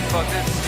fuck this?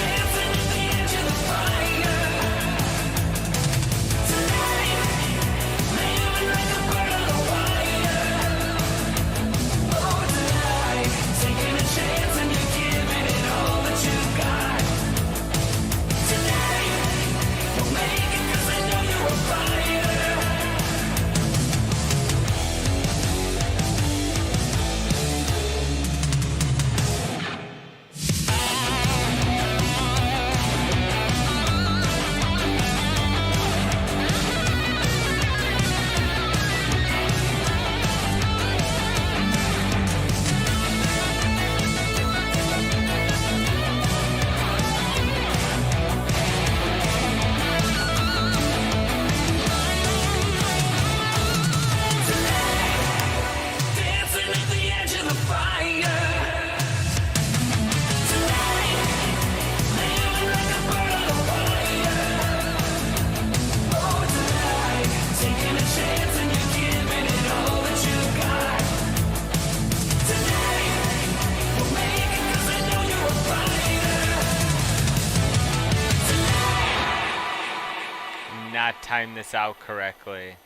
Not time this out correctly.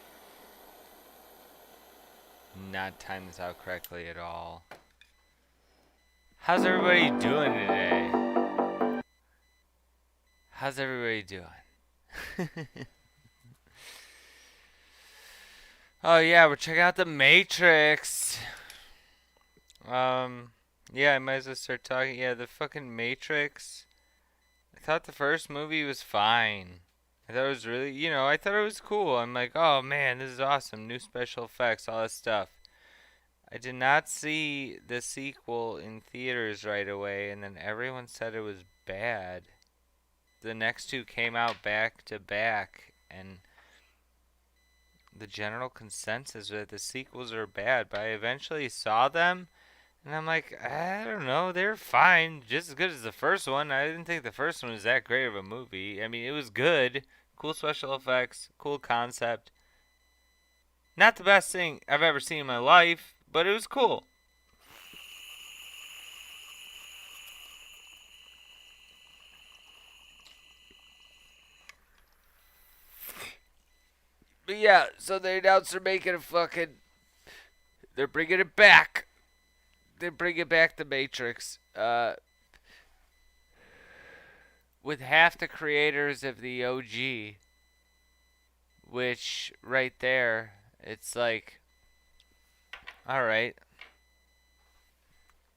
Not time this out correctly at all. How's everybody doing today? How's everybody doing? Oh yeah, we're checking out The Matrix. Yeah, I might as well start talking. Yeah, the fucking Matrix. I thought the first movie was fine. I thought it was really, you know, I thought it was cool. I'm like, oh man, this is awesome. New special effects, all that stuff. I did not see the sequel in theaters right away, and then everyone said it was bad. The next two came out back to back, and the general consensus was that the sequels are bad, but I eventually saw them, and I'm like, I don't know, they're fine, just as good as the first one. I didn't think the first one was that great of a movie. I mean, it was good, cool special effects, cool concept. Not the best thing I've ever seen in my life, but it was cool. But yeah, so they announced they're making a fucking... They're bringing it back. They're bringing back The Matrix. With half the creators of the OG. Which, right there, it's like... Alright.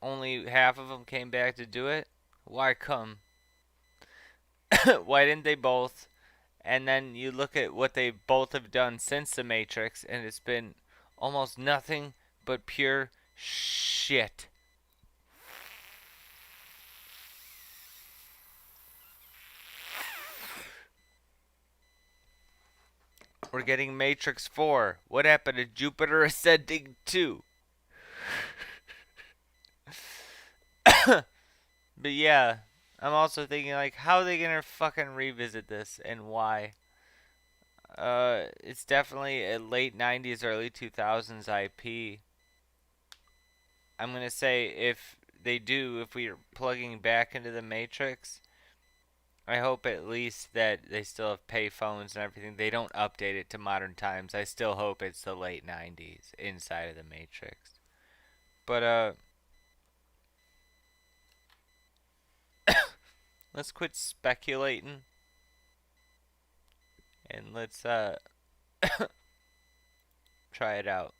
Only half of them came back to do it? Why come? Why didn't they both? And then you look at what they both have done since The Matrix, and it's been almost nothing but pure shit. We're getting Matrix 4. What happened to Jupiter Ascending 2? But yeah, I'm also thinking, like, how are they gonna fucking revisit this and why? It's definitely a late 90s, early 2000s IP. I'm gonna say if they do, if we're plugging back into the Matrix, I hope at least that they still have pay phones and everything. They don't update it to modern times. I still hope it's the late 90s inside of the Matrix. But, let's quit speculating. And let's, try it out.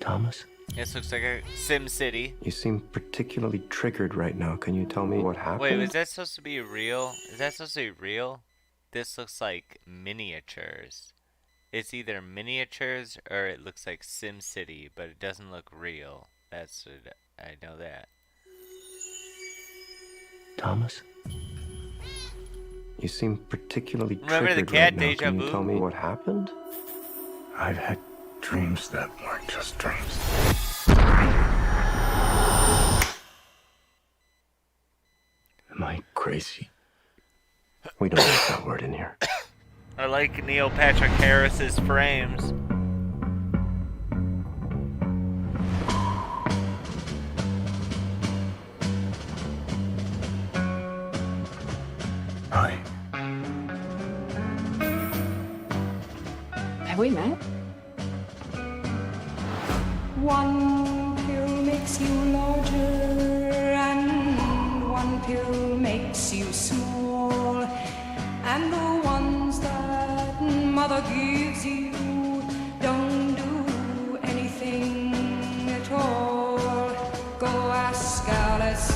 Thomas? This looks like a Sim City. You seem particularly triggered right now. Can you tell me what happened? Wait, was that supposed to be real? Is that supposed to be real? This looks like miniatures. It's either miniatures or it looks like Sim City, but it doesn't look real. That's what I know that. Thomas? You seem particularly Remember the triggered cat, right now. Deja Can Vu? you tell me what happened? I've had dreams that weren't just dreams. Am I crazy? We don't use that word in here. I like Neil Patrick Harris's frames. Have we met? One pill makes you larger, and one pill makes you small. And the ones that mother gives you don't do anything at all. Go ask Alice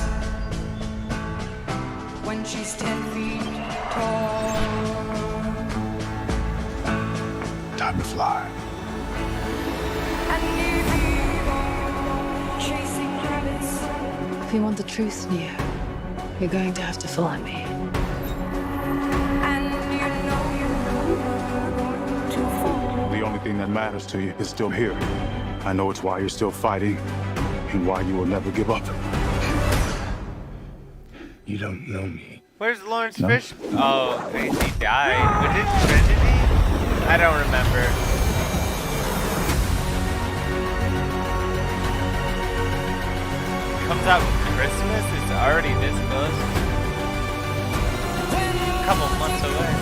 when she's 10 feet tall. Time to fly. And if you go chasing rabbits, If you want the truth, Neo, you're going to have to follow me. and you know you're going to fall. The only thing that matters to you is still here. I know it's why you're still fighting and why you will never give up. You don't know me. Where's Lawrence No. Fish? Oh, he died. Was it Trinity? I don't remember. Comes out with Christmas? It's already this close. A couple months away.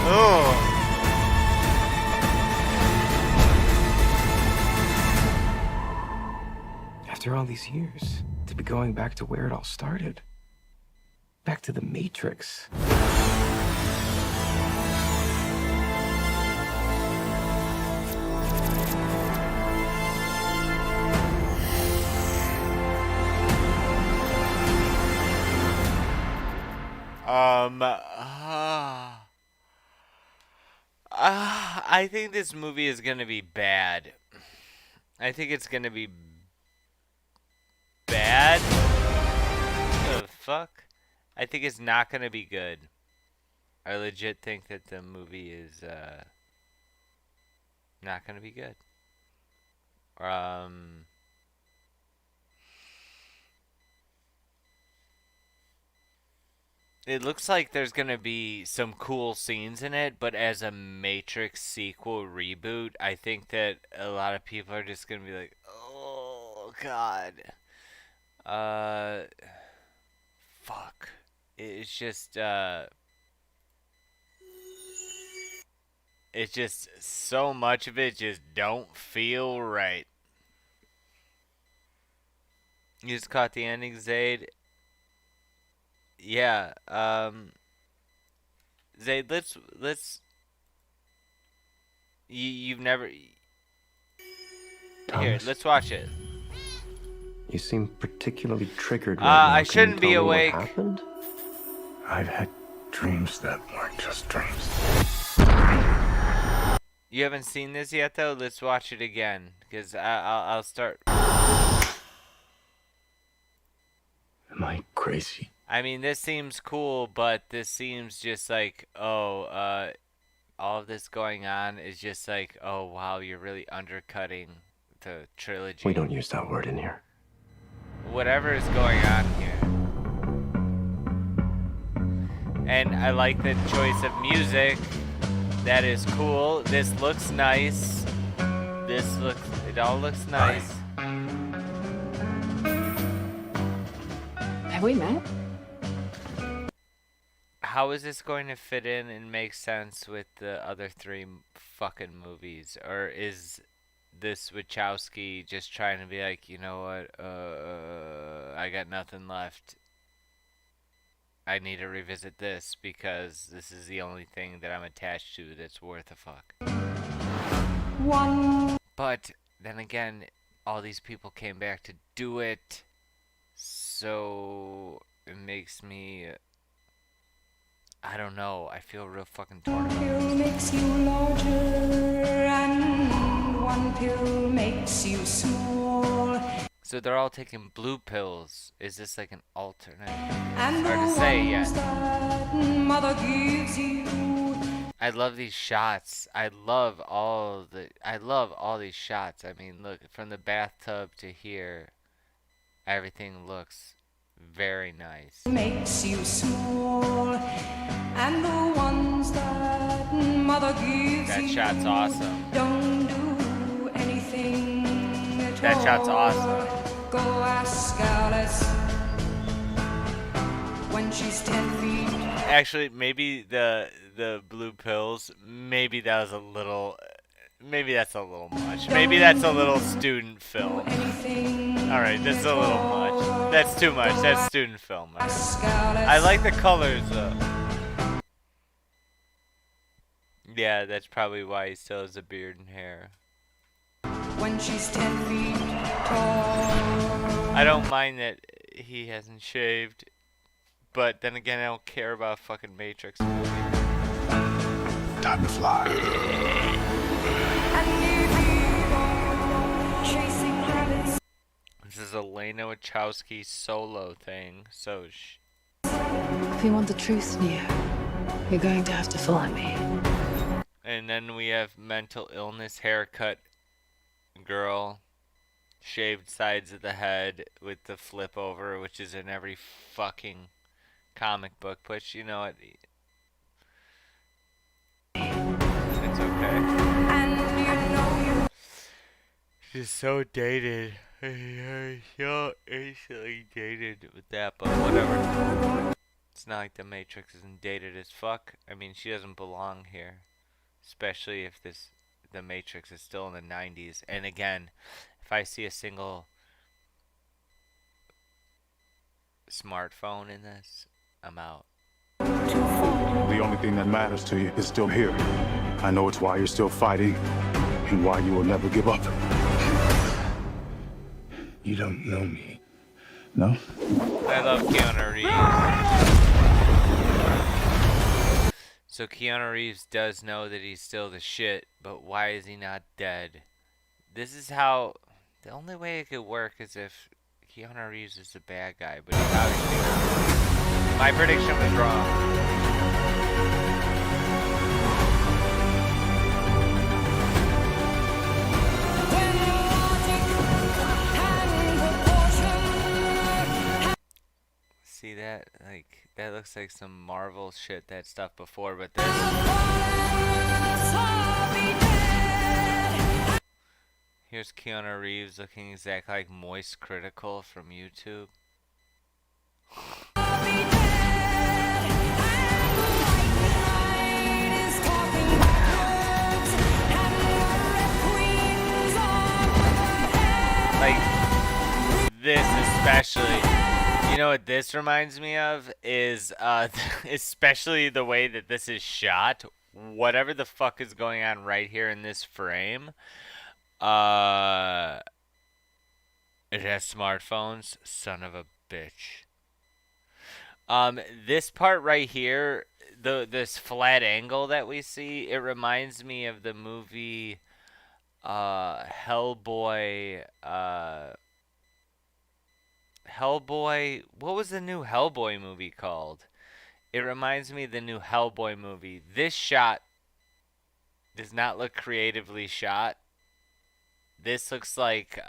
Oh. After all these years, to be going back to where it all started. Back to the Matrix. I think this movie is gonna be bad. I think it's gonna be bad. What the fuck? I think it's not gonna be good. I legit think that the movie is not gonna be good. It looks like there's gonna be some cool scenes in it, but as a Matrix sequel reboot, I think that a lot of people are just gonna be like, "Oh God, fuck." It's just so much of it just don't feel right. You just caught the ending, Zayd. Yeah, Zayd, let's you've never here, Thomas, let's watch it. you seem particularly triggered right now. I Can you shouldn't be tell me what awake. happened? I've had dreams that weren't just dreams. You haven't seen this yet though? Let's watch it again cuz I'll start. Am I crazy? I mean, this seems cool, but this seems just like, all of this going on is just like, oh wow, you're really undercutting the trilogy. We don't use that word in here. Whatever is going on here. And I like the choice of music. That is cool. This looks nice. It all looks nice. Have we met? How is this going to fit in and make sense with the other three fucking movies? Or is this Wachowski just trying to be like, you know what, I got nothing left. I need to revisit this because this is the only thing that I'm attached to that's worth a fuck. One But then again, all these people came back to do it, so it makes me, I don't know, I feel real fucking torn about pill this. makes you larger, and one pill makes you small. So they're all taking blue pills. Is this like an alternate? And Hard to the say ones yet. that mother gives you I love these shots. I love all these shots. I mean, look, from the bathtub to here, everything looks very nice. Makes you small, and the ones that mother gives That you shot's awesome. don't do anything at That shot's all. awesome. Go ask Alice when she's 10 feet. Actually, maybe the blue pills, maybe that's a little much. Maybe that's a little student film. Alright, that's a little much. That's too much. That's student film. I like the colors though. Yeah, that's probably why he still has a beard and hair. When she's 10 feet tall. I don't mind that he hasn't shaved, but then again, I don't care about a fucking Matrix movie. Time to fly. Chasing rabbits. This is a Lena Wachowski solo thing, so If you want the truth, Neo, you're going to have to follow me. and then we have mental illness haircut girl, shaved sides of the head with the flip over, which is in every fucking comic book, which, you know what, it's okay. And you know you She's so dated. So instantly dated with that, but whatever. It's not like the Matrix isn't dated as fuck. I mean, she doesn't belong here. Especially if the Matrix is still in the 90s. And again, if I see a single smartphone in this, I'm out. The only thing that matters to you is still here. I know it's why you're still fighting and why you will never give up. You don't know me. No? I love Keanu Reeves. So Keanu Reeves does know that he's still the shit, but why is he not dead? This is how... The only way it could work is if Keanu Reeves is the bad guy, but he's obviously not. My prediction was wrong. See that? Like, that looks like some Marvel shit, that stuff before, but this... Here's Keanu Reeves looking exactly like Moist Critical from YouTube. Like, this especially... You know what this reminds me of is, especially the way that this is shot. Whatever the fuck is going on right here in this frame, it has smartphones. Son of a bitch. This part right here, this flat angle that we see, it reminds me of the movie, Hellboy, what was the new Hellboy movie called? It reminds me of the new Hellboy movie. This shot does not look creatively shot. This looks like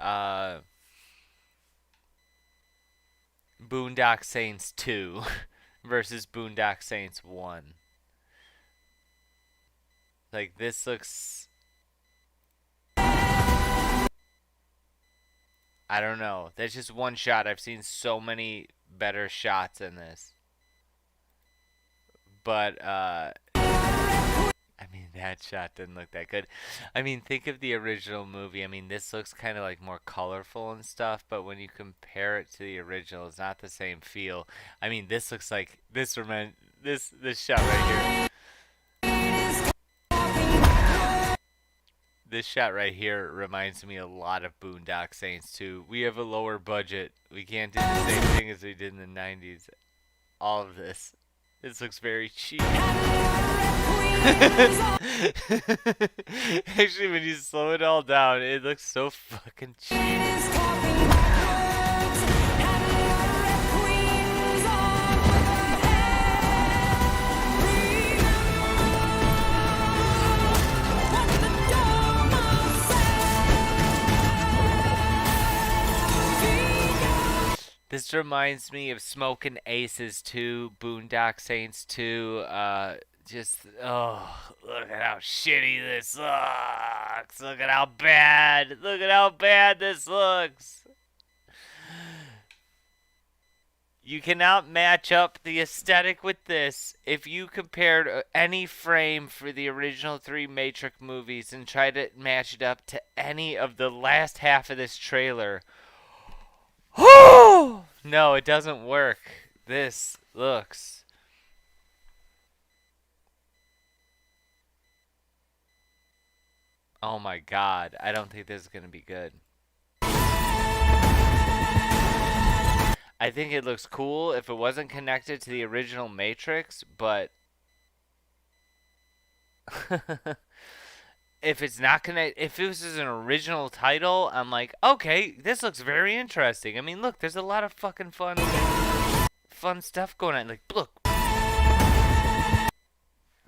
Boondock Saints 2 versus Boondock Saints 1. Like, this looks... I don't know. That's just one shot. I've seen so many better shots in this. But, I mean, that shot didn't look that good. I mean, think of the original movie. I mean, this looks kind of like more colorful and stuff, but when you compare it to the original, it's not the same feel. I mean, this looks like, this shot right here. This shot right here reminds me a lot of Boondock Saints 2. We have a lower budget. We can't do the same thing as we did in the 90s. All of this. This looks very cheap. Actually, when you slow it all down, it looks so fucking cheap. just reminds me of Smoking Aces 2, Boondock Saints 2. Just, oh, look at how shitty this looks. Look at how bad. Look at how bad this looks. You cannot match up the aesthetic with this. If you compared any frame for the original 3 Matrix movies and tried to match it up to any of the last half of this trailer, no, it doesn't work. This looks... Oh my god, I don't think this is going to be good. I think it looks cool if it wasn't connected to the original Matrix, but if it's not connected, if this is an original title, I'm like, okay, this looks very interesting. I mean, look, there's a lot of fucking fun stuff going on. Like, look,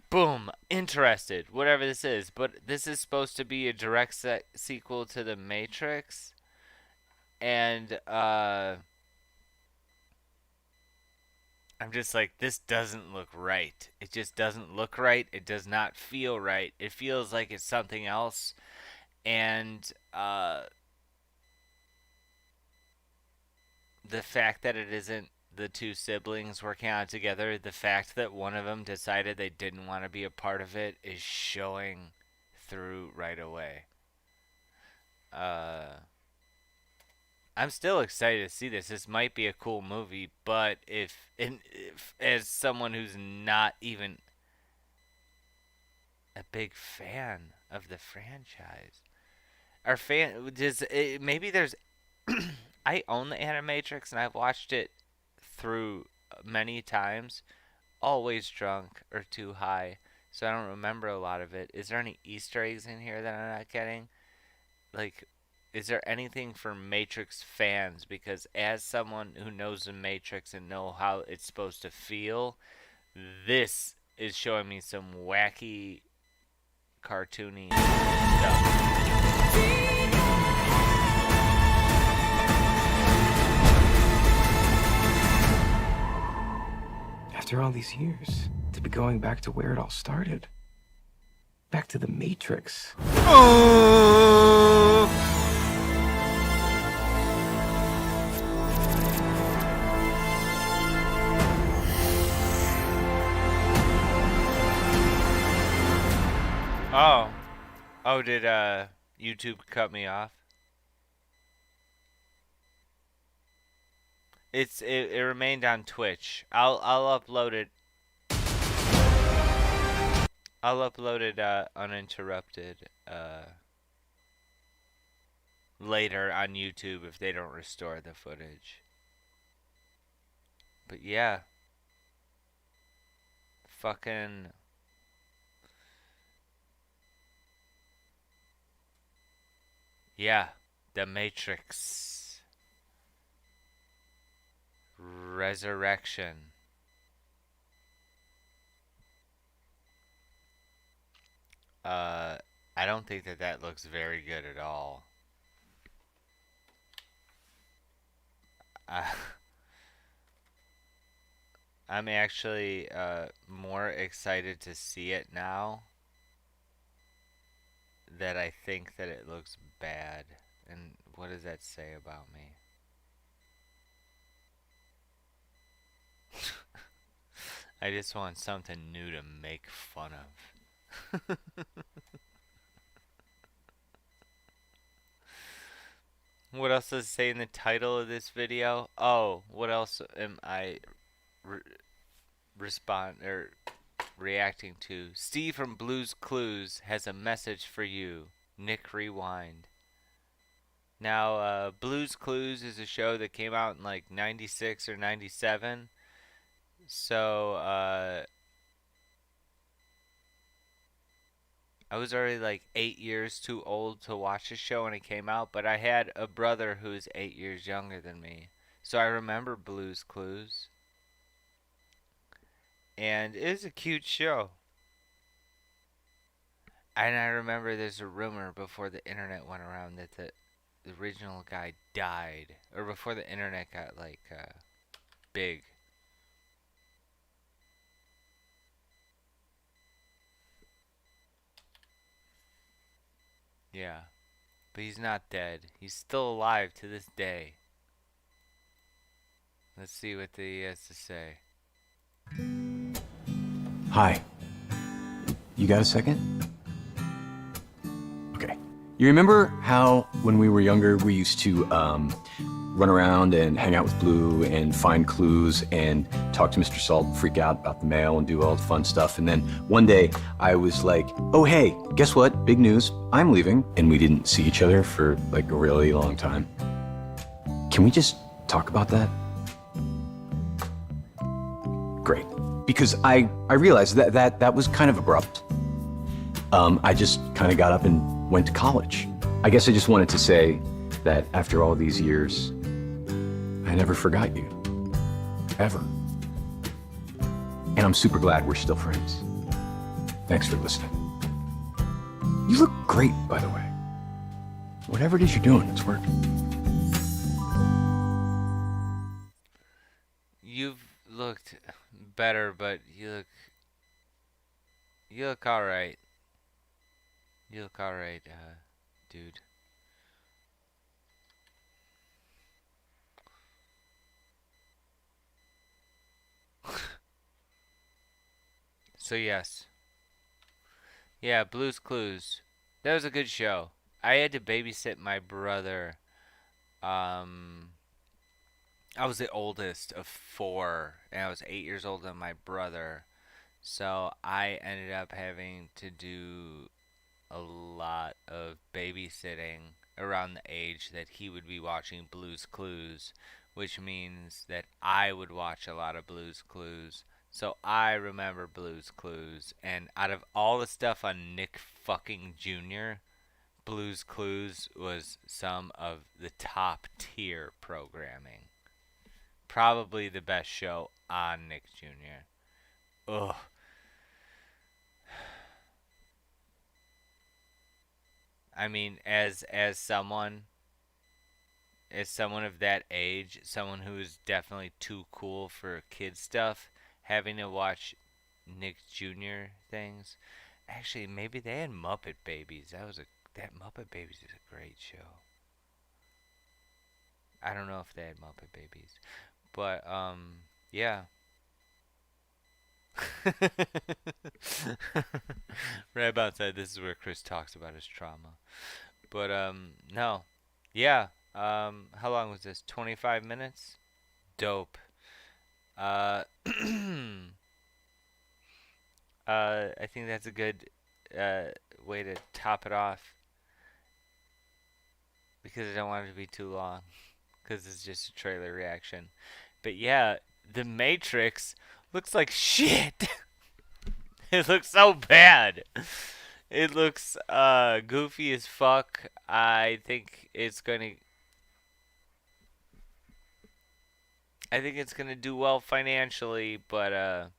boom, interested, whatever this is. But this is supposed to be a direct sequel to the Matrix, and I'm just like, this doesn't look right. It just doesn't look right. It does not feel right. It feels like it's something else. And the fact that it isn't the 2 siblings working on it together, the fact that one of them decided they didn't want to be a part of it is showing through right away. I'm still excited to see this. This might be a cool movie, but if as someone who's not even a big fan of the franchise, maybe there's I own the Animatrix and I've watched it through many times, always drunk or too high, so I don't remember a lot of it. Is there any Easter eggs in here that I'm not getting? Like, is there anything for Matrix fans? Because as someone who knows the Matrix and know how it's supposed to feel, this is showing me some wacky, cartoony stuff. After all these years, to be going back to where it all started. Back to the Matrix. Oh, did YouTube cut me off? It remained on Twitch. I'll upload it. I'll upload it uninterrupted later on YouTube if they don't restore the footage. But yeah. Fucking... Yeah. The Matrix. Resurrection. I don't think that looks very good at all. I'm actually more excited to see it now that I think that it looks bad. And what does that say about me? I just want something new to make fun of. What else does it say in the title of this video? Oh, what else am I reacting to? Steve from Blue's Clues has a message for you. Nick Rewind. Now, Blue's Clues is a show that came out in like 96 or 97. So, I was already like 8 years too old to watch the show when it came out, but I had a brother who's 8 years younger than me. So I remember Blue's Clues. And it was a cute show. And I remember there's a rumor before the internet went around that the original guy died, or before the internet got like big. Yeah, but he's not dead. He's still alive to this day. Let's see what he has to say. Hi. You got a second? Okay. You remember how when we were younger we used to run around and hang out with Blue and find clues and talk to Mr. Salt, freak out about the mail and do all the fun stuff. And then one day I was like, oh hey, guess what? Big news, I'm leaving. And we didn't see each other for like a really long time. Can we just talk about that? Great. Because I realized that was kind of abrupt. I just kind of got up and went to college. I guess I just wanted to say that after all these years, I never forgot you. Ever. And I'm super glad we're still friends. Thanks for listening. You look great, by the way. Whatever it is you're doing, it's working. You've looked better, but you look all right. You look all right, dude. So yes. Yeah, Blue's Clues. That was a good show. I had to babysit my brother. I was the oldest of four, and I was 8 years older than my brother. So I ended up having to do a lot of babysitting around the age that he would be watching Blue's Clues, which means that I would watch a lot of Blue's Clues. So I remember Blue's Clues, and out of all the stuff on Nick fucking Jr., Blue's Clues was some of the top tier programming. Probably the best show on Nick Jr. Ugh. I mean, as someone of that age, someone who is definitely too cool for kid stuff, having to watch Nick Jr. things. Actually, maybe they had Muppet Babies. That Muppet Babies is a great show. I don't know if they had Muppet Babies, but yeah. Right about that, this is where Chris talks about his trauma. But no. Yeah. How long was this? 25 minutes? Dope. I think that's a good way to top it off because I don't want it to be too long because it's just a trailer reaction. But yeah, The Matrix looks like shit. It looks so bad. It looks goofy as fuck. I think it's gonna do well financially, but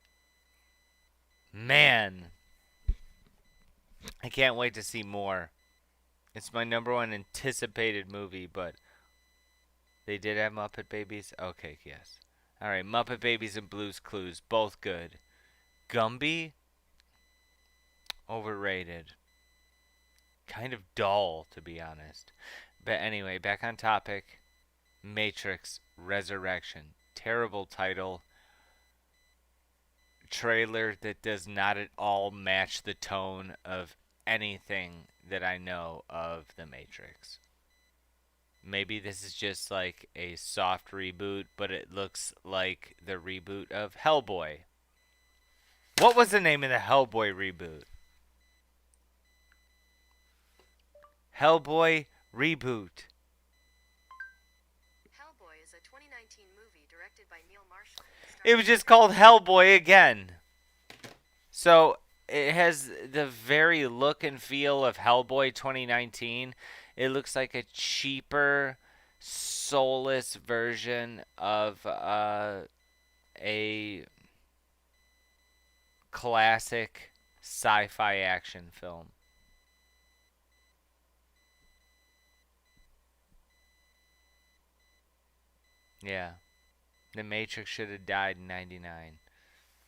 man, I can't wait to see more. It's my number one anticipated movie, but they did have Muppet Babies? Okay, yes. Alright, Muppet Babies and Blue's Clues, both good. Gumby? Overrated. Kind of dull, to be honest. But anyway, back on topic. Matrix Resurrection. Terrible title. Trailer that does not at all match the tone of anything that I know of The Matrix. Maybe this is just like a soft reboot, but it looks like the reboot of Hellboy. What was the name of the Hellboy reboot? Hellboy reboot. Hellboy is a 2019 movie directed by Neil Marshall. It was just called Hellboy again. So it has the very look and feel of Hellboy 2019. It looks like a cheaper, soulless version of a classic sci-fi action film. Yeah. The Matrix should have died in 99.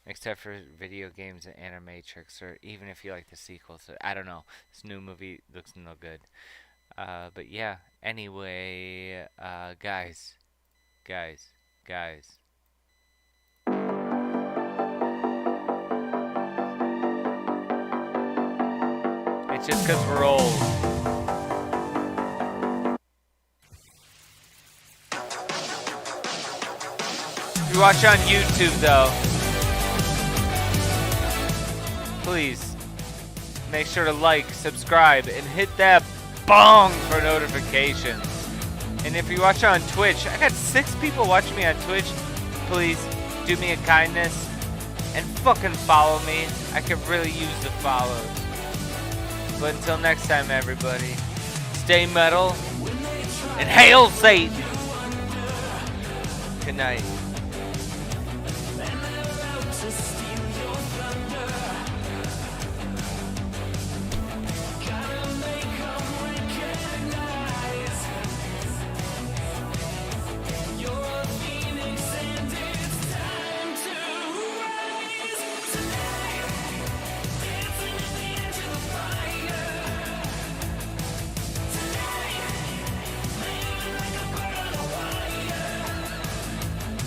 Except for video games and Animatrix, or even if you like the sequel. So I don't know. This new movie looks no good. But yeah. Anyway, guys. It's just 'cause we're old. If you watch on YouTube, though, please make sure to like, subscribe, and hit that bong for notifications. And if you watch on Twitch, I got 6 people watching me on Twitch. Please do me a kindness and fucking follow me. I could really use the follows. But until next time, everybody, stay metal and hail Satan. Good night. to steal your thunder.